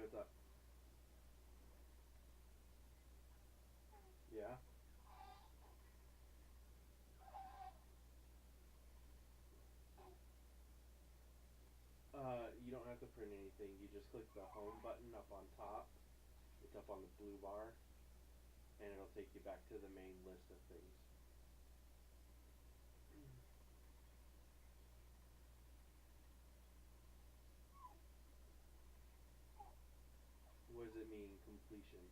what's up? Yeah. You don't have to print anything. You just click the home button up on top. It's up on the blue bar, and it'll take you back to the main list of things. What does it mean, completion?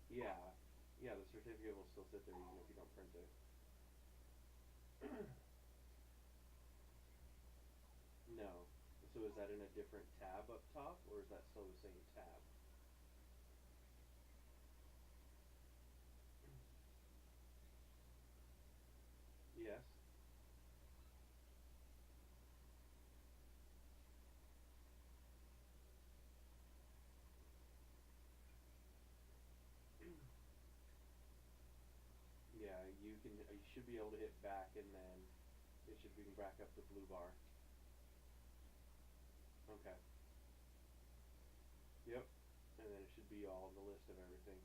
Yeah. Yeah, the certificate will still sit there even if you don't print it. No. So is that in a different tab up top, or is that still the same tab? Yes. Yeah, you can. You should be able to hit back, and then it should bring back up the blue bar. Okay. Yep. And then it should be all on the list of everything.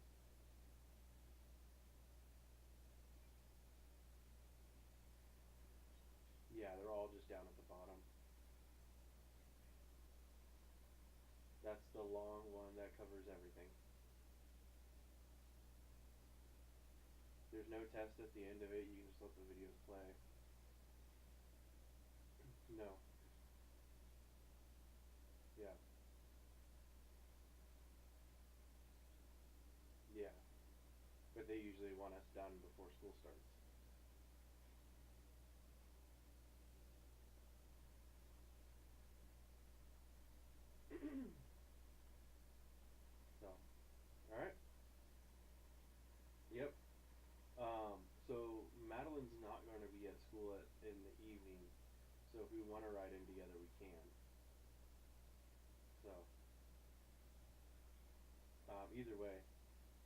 Yeah, they're all just down at the bottom. That's the long one that covers everything. There's no test at the end of it. You can just let the videos play. No. Yeah. Yeah. But they usually want us done before school starts. So, all right. Yep. So Madeline's not going to be at school in the evening. So if we want to ride in together, we can. So, either way,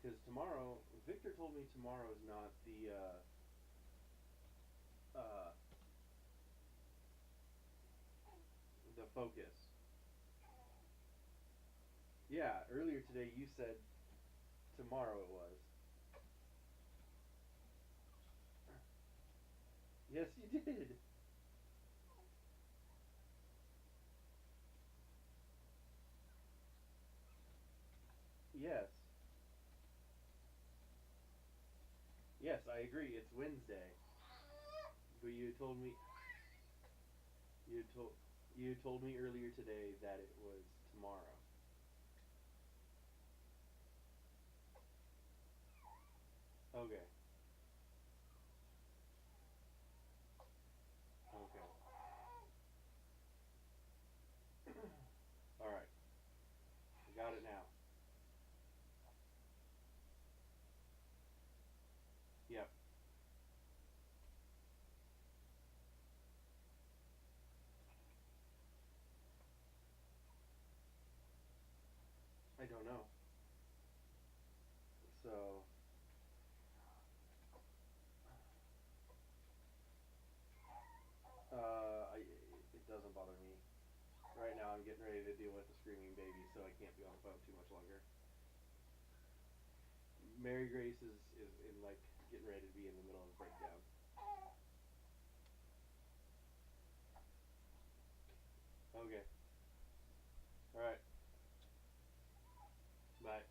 because tomorrow, Victor told me tomorrow is not uh, the focus. Yeah, earlier today you said tomorrow it was. Yes, you did. Yes. Yes, I agree. It's Wednesday. But you told you told me earlier today that it was tomorrow. Okay. Okay. All right. I got it now. Yep. I don't know. So, it doesn't bother me. Right now, I'm getting ready to deal with a screaming baby, so I can't be on the phone too much longer. Mary Grace is in like getting ready to be in the middle of a breakdown. Okay. All right. Bye.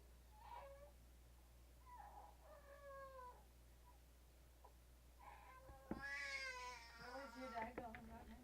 Where's your dad going right now?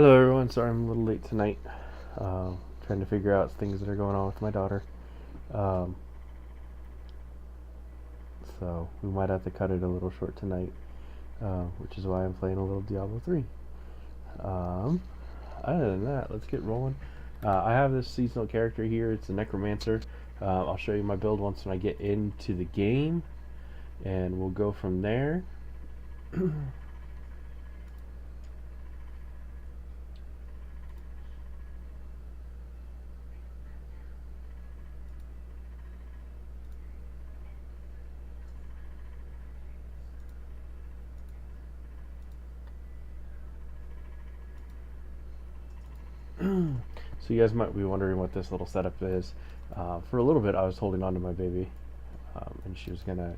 Hello everyone, sorry I'm a little late tonight. Trying to figure out things that are going on with my daughter. Um, so we might have to cut it a little short tonight, which is why I'm playing a little Diablo 3. Other than that, let's get rolling. I have this seasonal character here, it's a Necromancer. I'll show you my build once when I get into the game, and we'll go from there. So you guys might be wondering what this little setup is. For a little bit I was holding on to my baby, and she was gonna,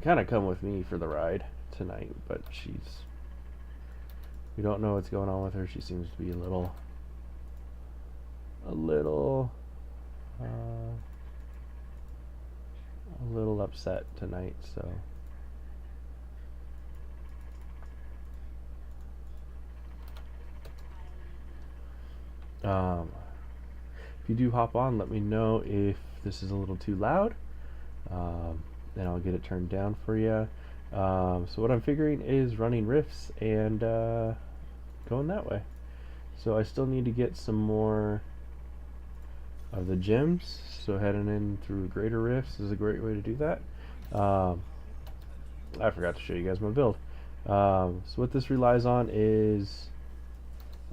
kind of come with me for the ride tonight, but we don't know what's going on with her. She seems to be a little upset tonight, so. If you do hop on, let me know if this is a little too loud, and I'll get it turned down for you. So what I'm figuring is running rifts and going that way. So I still need to get some more of the gems, so heading in through greater rifts is a great way to do that. I forgot to show you guys my build. So what this relies on is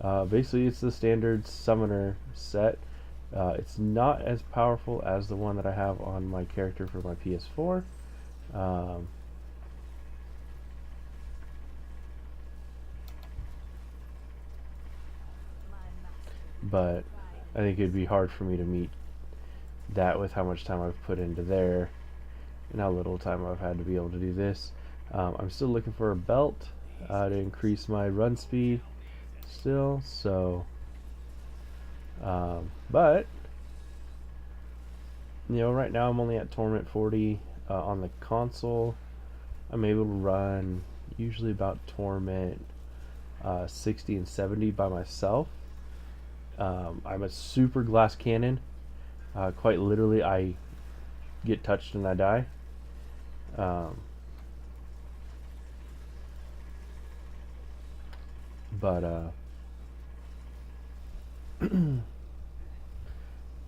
basically it's the standard summoner set. It's not as powerful as the one that I have on my character for my PS4. But I think it'd be hard for me to meet that with how much time I've put into there and how little time I've had to be able to do this. I'm still looking for a belt to increase my run speed still, so but right now I'm only at Torment 40 on the console. I'm able to run usually about Torment 60 and 70 by myself. I'm a super glass cannon. Quite literally, I get touched and I die.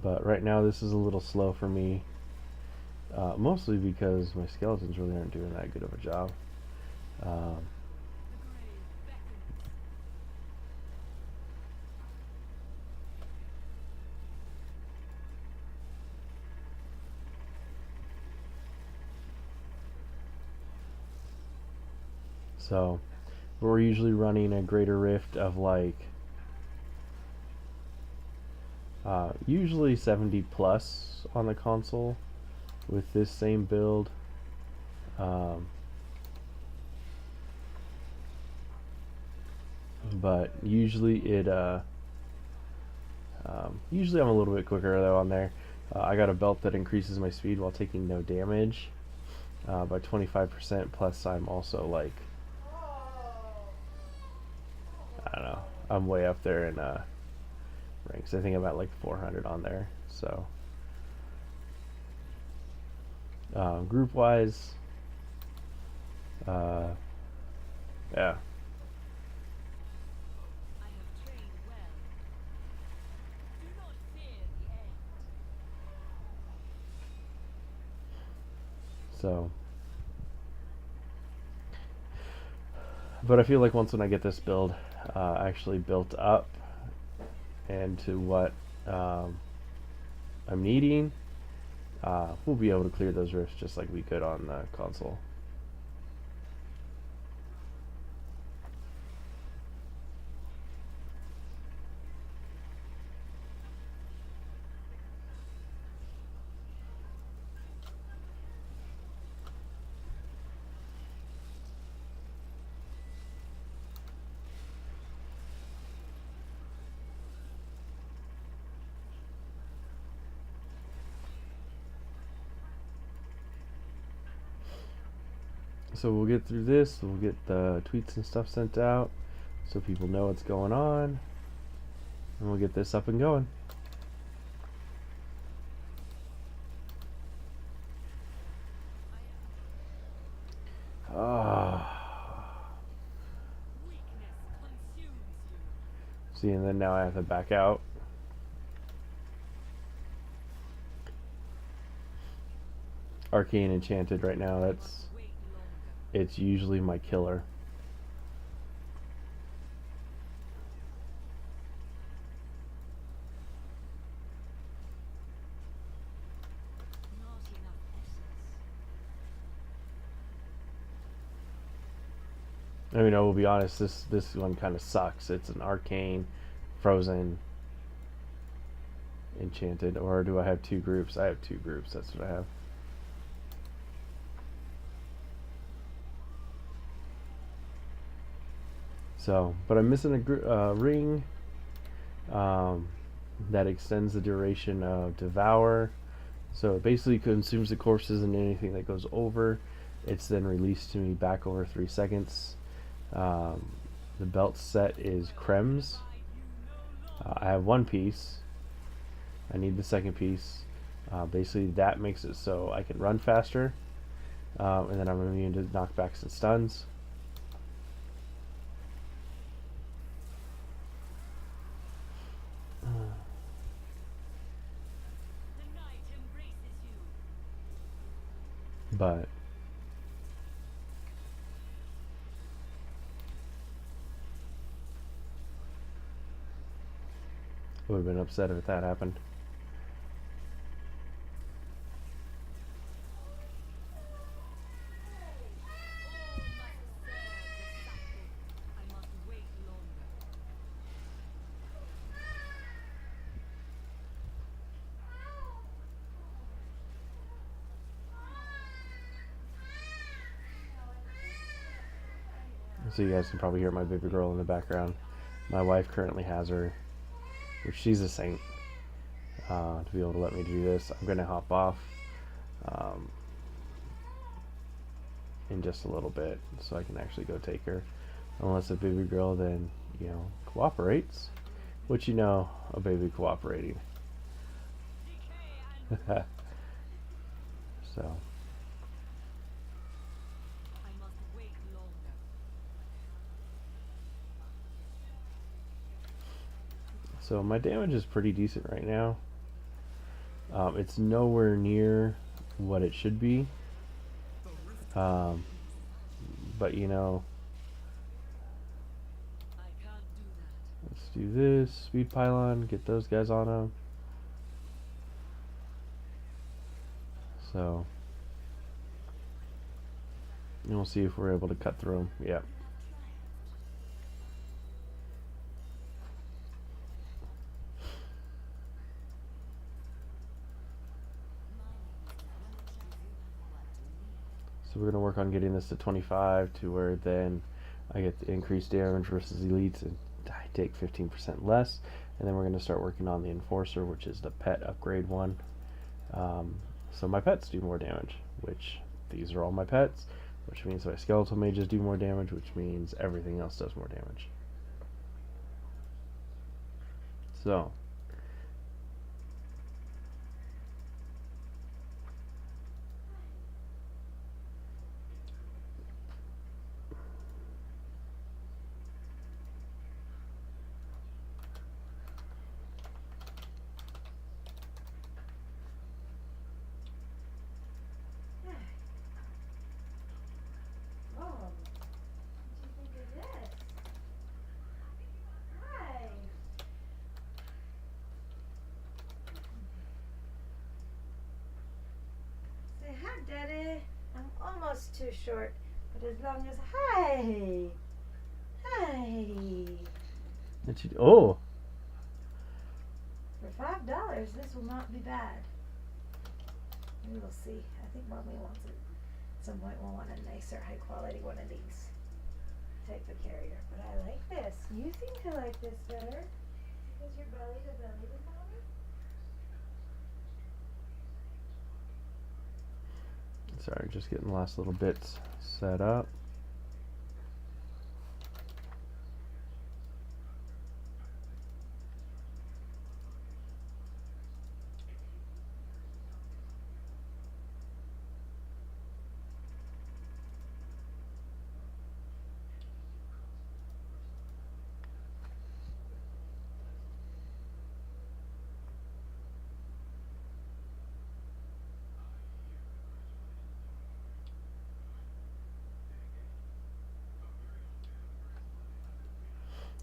But right now this is a little slow for me, mostly because my skeletons really aren't doing that good of a job. So we're usually running a greater rift of like usually 70 plus on the console with this same build. But usually usually I'm a little bit quicker though on there. I got a belt that increases my speed while taking no damage by 25%, plus I'm also like, I don't know, I'm way up there in ranks. I think I'm at like 400 on there. So group wise, yeah. So, but I feel like once when I get this build actually built up and to what I'm needing, we'll be able to clear those rifts just like we could on the console. So we'll get through this, we'll get the tweets and stuff sent out, so people know what's going on, and we'll get this up and going. See, and then now I have to back out. Arcane Enchanted right now, it's usually my killer. I mean, I will be honest, this one kind of sucks. It's an Arcane, Frozen, Enchanted. Or do I have two groups? I have two groups, that's what I have. So, but I'm missing a ring that extends the duration of Devour. So it basically consumes the corpses, and anything that goes over, it's then released to me back over 3 seconds. The belt set is Krems. I have one piece. I need the second piece. Basically, that makes it so I can run faster, and then I'm immune to knockbacks and stuns. But I would have been upset if that happened. So you guys can probably hear my baby girl in the background. My wife currently has her, which she's a saint, to be able to let me do this. I'm going to hop off in just a little bit so I can actually go take her. Unless the baby girl then, cooperates, which a baby cooperating. So. So my damage is pretty decent right now. It's nowhere near what it should be. But let's do this. Speed pylon, get those guys on them. So, and we'll see if we're able to cut through them. Yep. So we're going to work on getting this to 25 to where then I get the increased damage versus elites, and I take 15% less. And then we're going to start working on the Enforcer, which is the pet upgrade one. So my pets do more damage, which these are all my pets, which means my skeletal mages do more damage, which means everything else does more damage. So Daddy, I'm almost too short, but as long as hi. oh, For $5, this will not be bad. We will see. I think Mommy wants it. At some point, we'll want a nicer, high quality one of these type of carrier. But I like this. You seem to like this better. Is your belly to belly to Mommy? sorry, just getting the last little bits set up.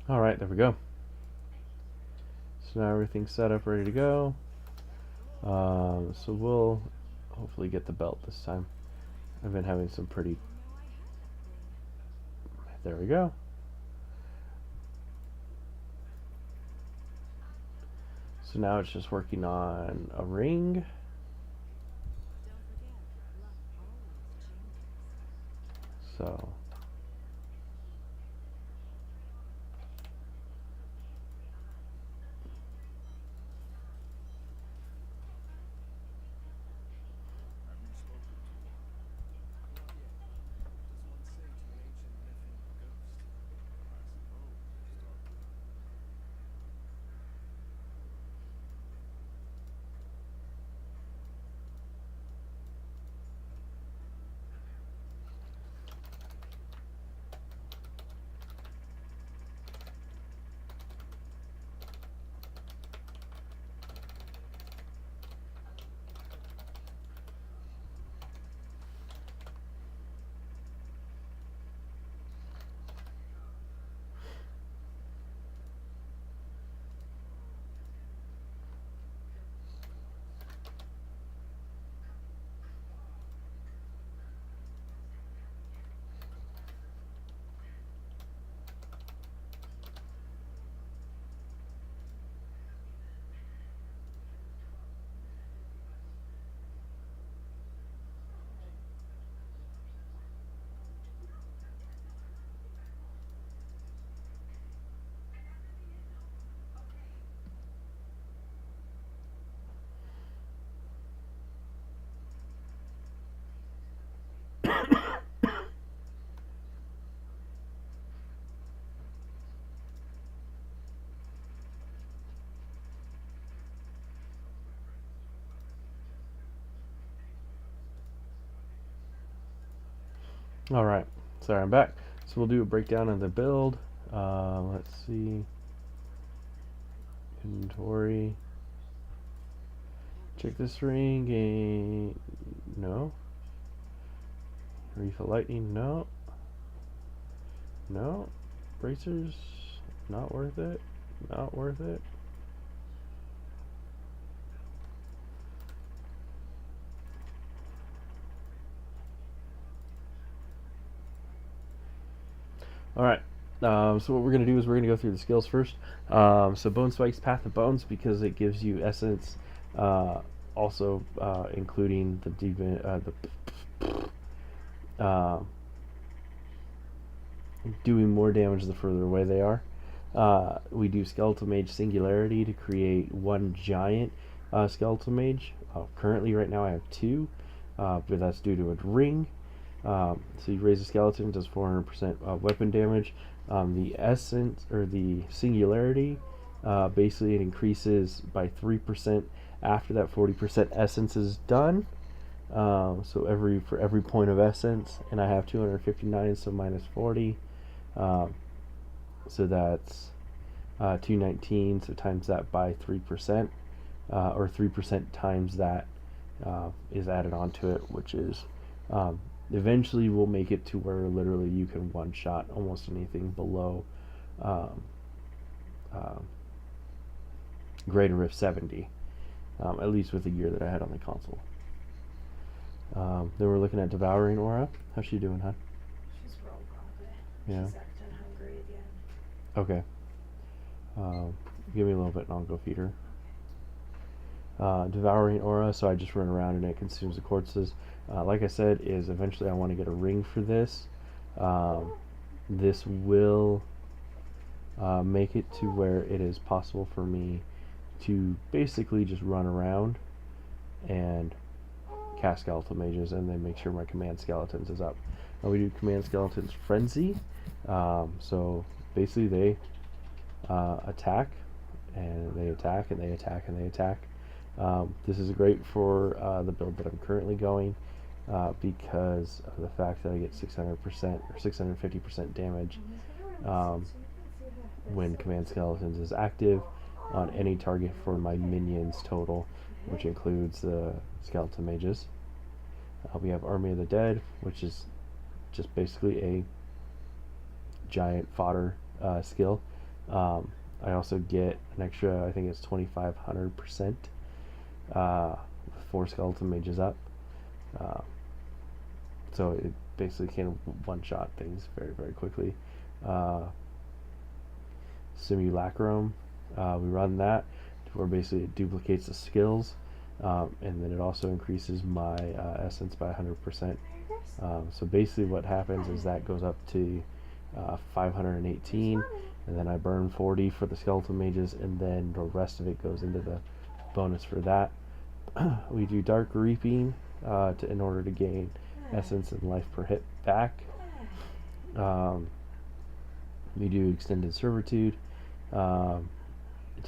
Alright, there we go. So now everything's set up, ready to go. So we'll hopefully get the belt this time. I've been having some pretty... There we go. So now it's just working on a ring. So... Alright, sorry, I'm back. So we'll do a breakdown of the build. Let's see. Inventory. Check this ring. No. Refill lightning. No. No. Bracers. Not worth it. Not worth it. Alright, so what we're going to do is we're going to go through the skills first. So Bone Spike's Path of Bones, because it gives you essence, also including doing more damage the further away they are. We do Skeletal Mage Singularity to create one giant Skeletal Mage. Currently, right now, I have two, but that's due to a ring. So you raise a skeleton, does 400% weapon damage. The essence, or the singularity, basically it increases by 3% after that 40% essence is done. So for every point of essence, and I have 259, so minus 40. So that's 219. So times that by 3%, or 3% times that is added onto it, which is eventually we'll make it to where literally you can one-shot almost anything below Greater Rift 70, at least with the gear that I had on the console. Then we're looking at Devouring Aura. How's she doing, huh? She's real grumpy. Yeah. She's acting hungry again. Okay. Give me a little bit and I'll go feed her. Devouring Aura, so I just run around and it consumes the corpses. Like I said, is eventually I want to get a ring for this. This will make it to where it is possible for me to basically just run around and cast Skeletal Mages and then make sure my Command Skeletons is up. Now we do Command Skeletons Frenzy. So basically they attack, and they attack, and they attack, and they attack. This is great for the build that I'm currently going, because of the fact that I get 600% or 650% damage when Command Skeletons is active on any target for my minions total, which includes the Skeleton Mages. We have Army of the Dead, which is just basically a giant fodder skill. I also get an extra, I think it's 2,500% with 4 skeleton mages up. Uh, so it basically can one-shot things very, very quickly. Uh, Simulacrum, we run that to where basically it duplicates the skills, and then it also increases my essence by 100%. So basically what happens is that goes up to 518, and then I burn 40 for the skeleton mages, and then the rest of it goes into the bonus for that. We do dark reaping in order to gain essence and life per hit back. We do extended servitude to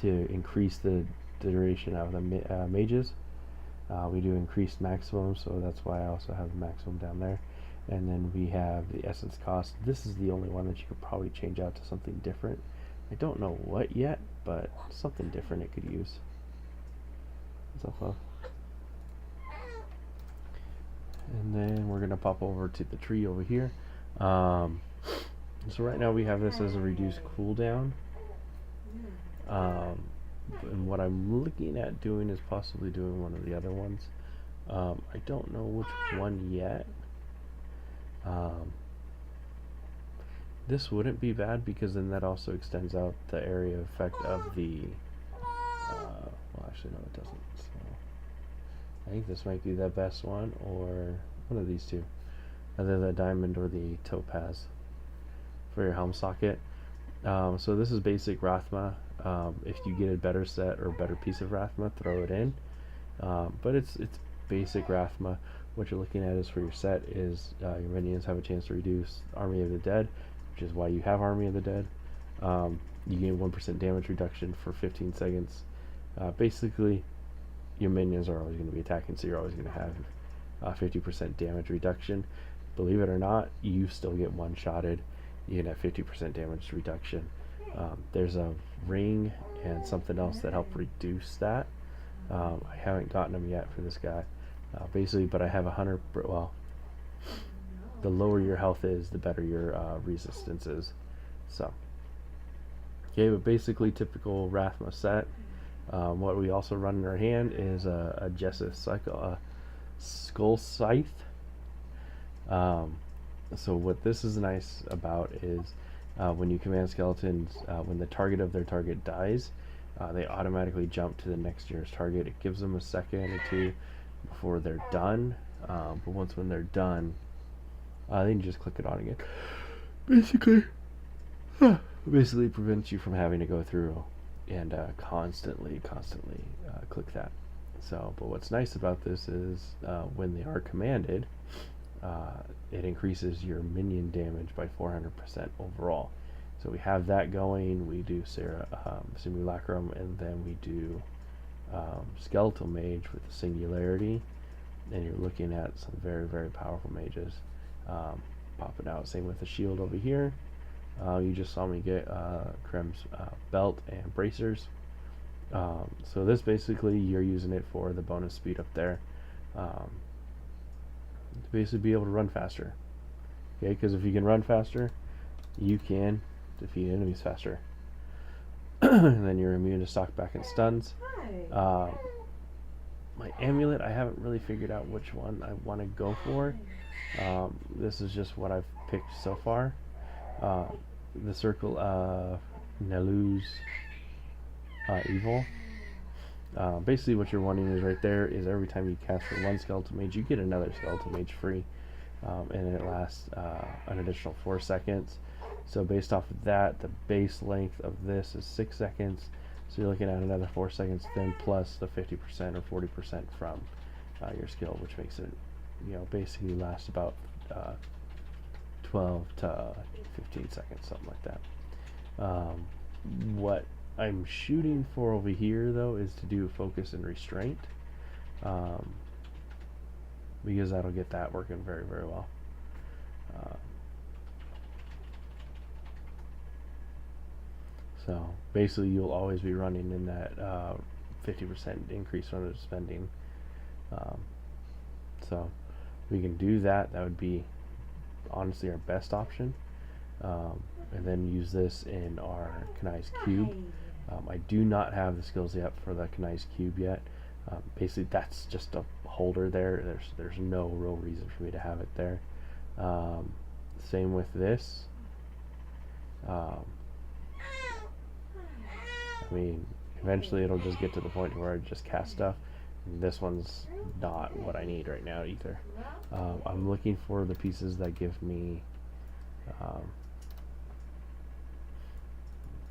increase the duration of the mages. We do increased maximum, so that's why I also have the maximum down there. And then we have the essence cost. This is the only one that you could probably change out to something different. I don't know what yet, but something different it could use. What's up, love? And then we're going to pop over to the tree over here. So right now we have this as a reduced cooldown. And what I'm looking at doing is possibly doing one of the other ones. I don't know which one yet. This wouldn't be bad because then that also extends out the area effect of the well, actually no, it doesn't. So I think this might be the best one, or one of these two, either the diamond or the topaz for your helm socket. So this is basic Rathma. If you get a better set or a better piece of Rathma, throw it in. But it's basic Rathma. What you're looking at is for your set is your minions have a chance to reduce Army of the Dead, which is why you have Army of the Dead. You gain 1% damage reduction for 15 seconds. Basically, your minions are always going to be attacking, so you're always going to have 50% damage reduction. Believe it or not, you still get one-shotted. You get 50% damage reduction. There's a ring and something else that help reduce that. I haven't gotten them yet for this guy. Basically, but I have 100. Well, the lower your health is, the better your resistance is. So, okay, but basically typical Rathma set. What we also run in our hand is a Jessus cycle, Skull Scythe. So what this is nice about is when you command skeletons, when the target of their target dies, they automatically jump to the next nearest target. It gives them a second or two before they're done, but once when they're done, they can just click it on again. Basically prevents you from having to go through and constantly click that. So, but what's nice about this is when they are commanded, it increases your minion damage by 400% overall. So we have that going. We do Simulacrum, and then we do Skeletal Mage with the Singularity, and you're looking at some very, very powerful mages popping out. Same with the shield over here. You just saw me get Krem's belt and bracers. So this basically, you're using it for the bonus speed up there. To basically be able to run faster. Okay, because if you can run faster, you can defeat enemies faster. And then you're immune to knockback and stuns. My amulet, I haven't really figured out which one I want to go for. This is just what I've picked so far. The Circle of Nelu's Evil. Basically what you're wanting is right there is every time you cast for one skeleton mage, you get another skeleton mage free, and it lasts an additional 4 seconds. So based off of that, the base length of this is 6 seconds, so you're looking at another 4 seconds, then plus the 50% or 40% from your skill, which makes it, basically last about 12 to 15 seconds, something like that. What I'm shooting for over here, though, is to do focus and restraint, because that'll get that working very, very well. So basically, you'll always be running in that 50% increase on the spending. So we can do that. That would be honestly our best option. and then use this in our Kanai's cube. I do not have the skills yet for the Kanai's cube yet. Basically, that's just a holder there. There's no real reason for me to have it there. Same with this. I mean, eventually it'll just get to the point where I just cast stuff. This one's not what I need right now either. I'm looking for the pieces that give me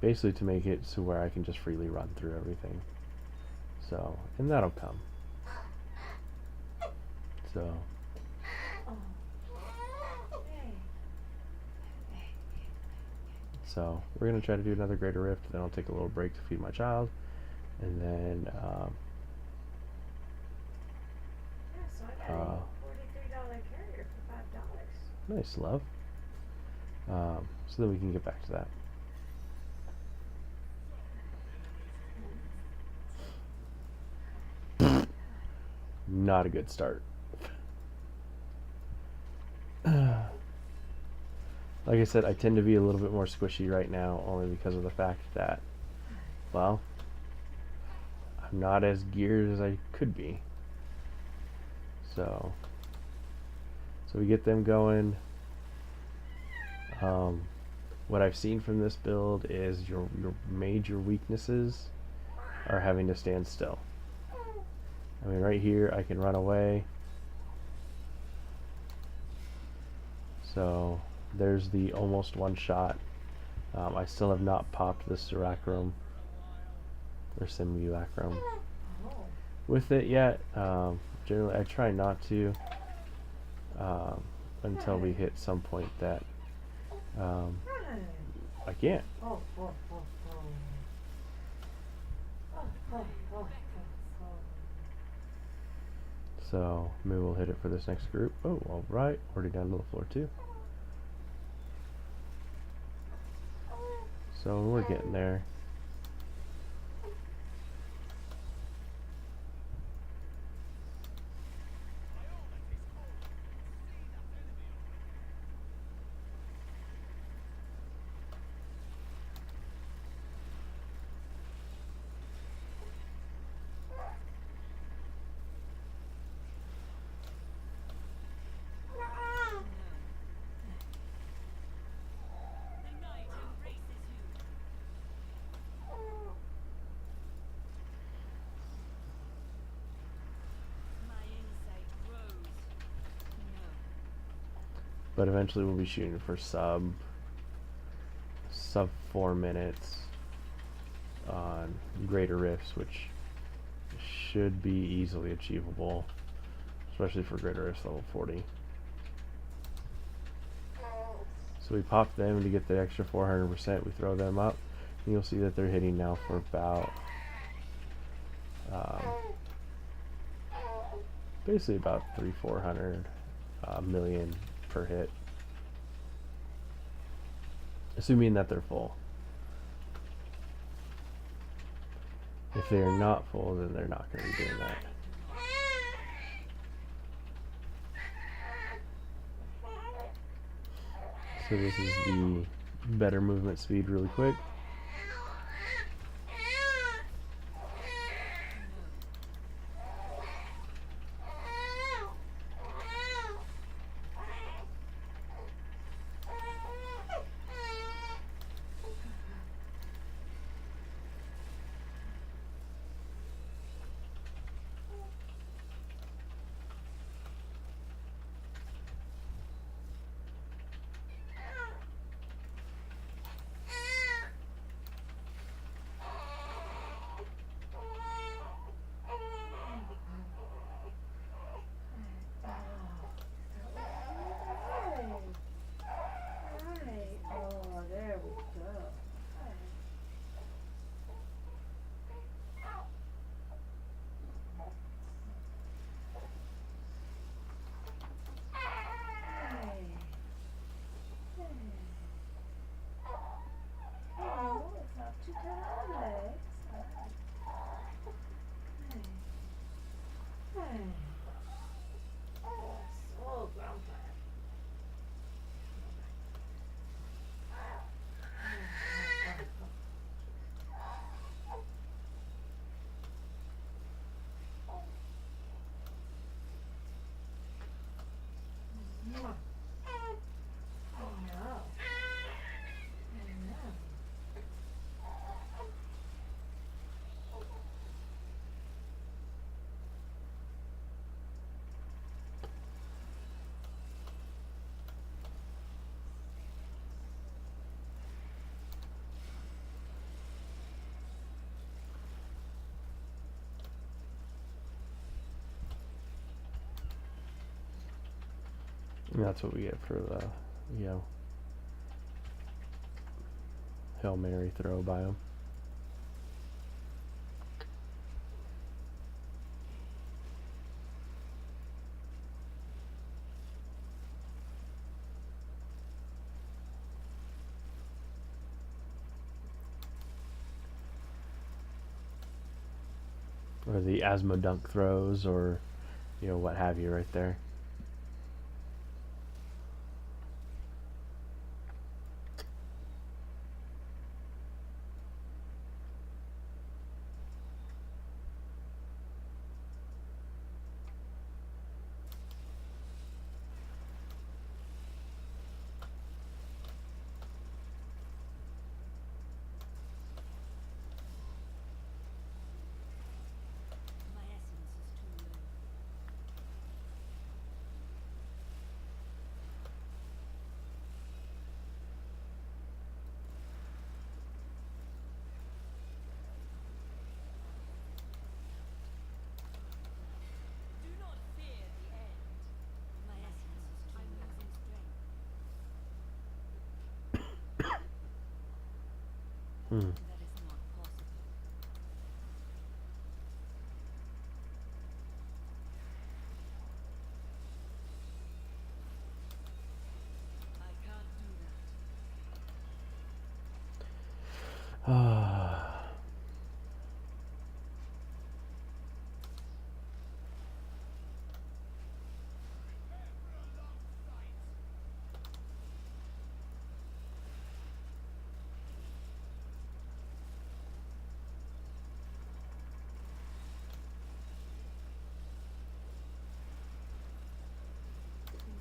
basically to make it so where I can just freely run through everything. So, and that'll come. So we're gonna try to do another Greater Rift, then I'll take a little break to feed my child, and then So I got a $43 carrier for $5. nice, love. So then we can get back to that. Not a good start. Like I said, I tend to be a little bit more squishy right now, only because of the fact that, well, I'm not as geared as I could be. So we get them going. What I've seen from this build is your major weaknesses are having to stand still. I mean, right here I can run away. So there's the almost one shot. I still have not popped the Simulacrum or Simulacrum with it yet. Generally I try not to until we hit some point that I can't. So maybe we'll hit it for this next group. Oh, alright, already down to the floor too. So we're getting there. But eventually we'll be shooting for sub 4 minutes on Greater Rifts, which should be easily achievable, especially for Greater Rifts level 40. So we pop them to get the extra 400%, we throw them up, and you'll see that they're hitting now for about basically about 300-400 million per hit, assuming that they're full. If they are not full, then they're not going to be doing that. So this is the better movement speed really quick. That's what we get for the, Hail Mary throw by him. Or the asthma dunk throws, or what have you right there. My essence is too low. Do not fear the end. My essence is too low. I'm losing strength. Hmm. That is not possible. I can't do that. Ah.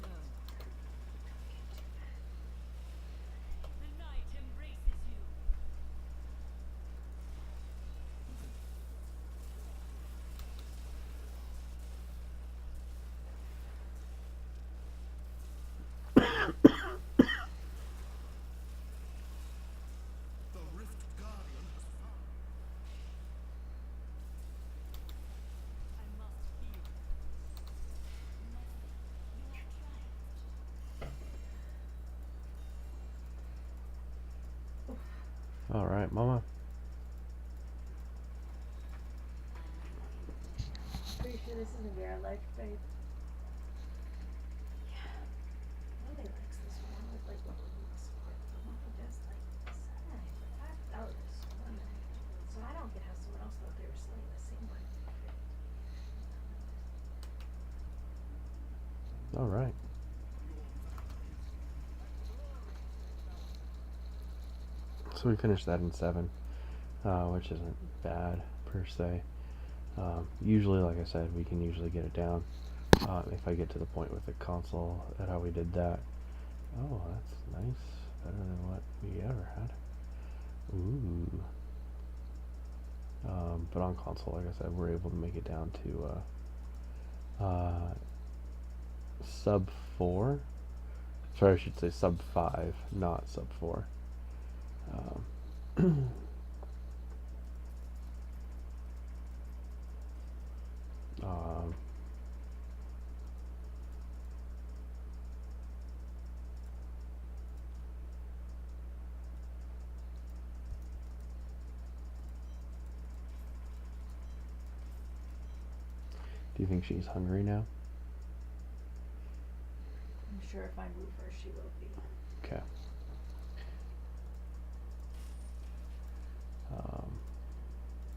No. The night embraces you. The Rift Guardian has found. I must heal. Nothing. You have triumphed. All right, Mama. Pretty sure this isn't our life, babe. Yeah. Nobody likes this one. I would like what we're doing this for. But Mama does like this. I felt this one night. So I don't get how someone else thought they were slaying the same one. All right. So we finished that in 7, which isn't bad per se. Usually, like I said, we can usually get it down if I get to the point with the console at how we did that. Oh, that's nice. Better than what we ever had. Ooh. But on console, like I said, we're able to make it down to sub 4. Sorry, I should say sub 5, not sub 4. Um, do you think she's hungry now? I'm sure if I move her, she will be. Okay.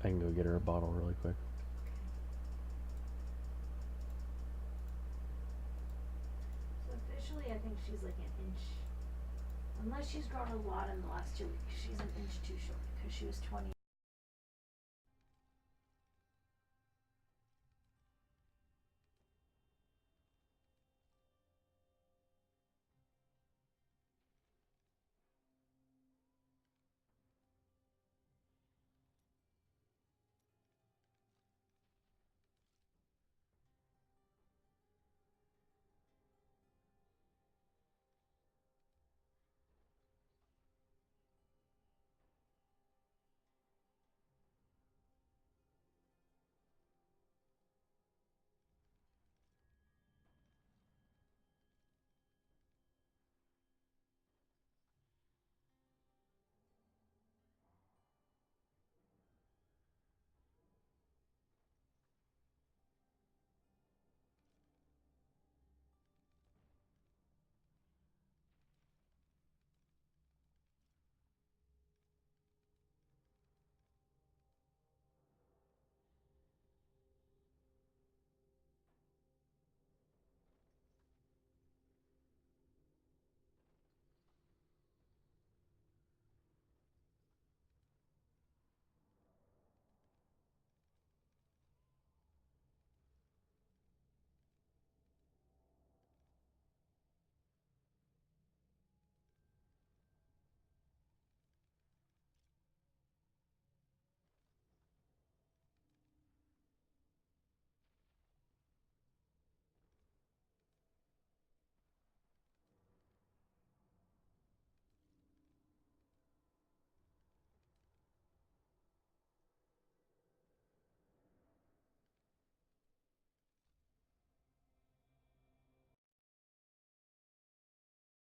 I can go get her a bottle really quick. So officially, I think she's like an inch. Unless she's grown a lot in the last 2 weeks, she's an inch too short because she was 20.